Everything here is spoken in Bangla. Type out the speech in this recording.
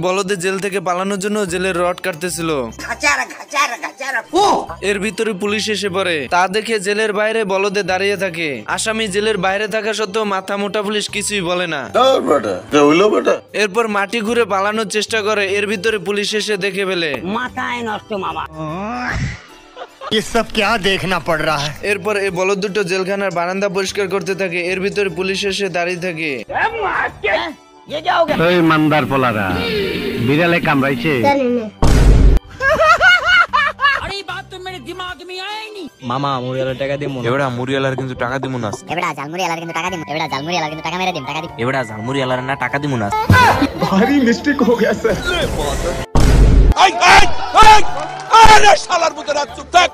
বলদে জেল থেকে পালানোর জন্য জেলের রড কাটতেছিল। এর ভিতরে পুলিশ এসে পড়ে। তা দেখে জেলের বাইরে বলদে দাঁড়িয়ে থাকে। আসামি জেলের বাইরে থাকা সত্ত্বেও মাথা মোটা পুলিশ কিছুই বলে না। এরপর মাটি ঘুরে পালানোর চেষ্টা করে। এর ভিতরে পুলিশ এসে দেখে ফেলে। মাথায় নষ্ট মামা। ये सब क्या देखना पड़ रहा है। এরপর এই বলদ দুটো জেলখানার বারান্দা পরিষ্কার করতে থাকে। এর ভিতরে পুলিশ এসে দাঁড়িয়ে থাকে। ওই মান্দার পোলারা বিড়ালে কামড়াইছে। মামা মুড়িয়ালার টাকা দিমু না। এবারে মুড়িয়ালার কিন্তু টাকা দিমু না। এবড়া জালমুড়িয়ালার কিন্তু টাকা দিমু। এবড়া জালমুড়িয়ালার কিন্তু টাকা মেরে দিম। টাকা দিম। এবারে ঝালমুড়িয়ালার না টাকা দিমু না। भारी मिस्टेक हो गया सर। আরে শালার মতো রাত চুপ থাক।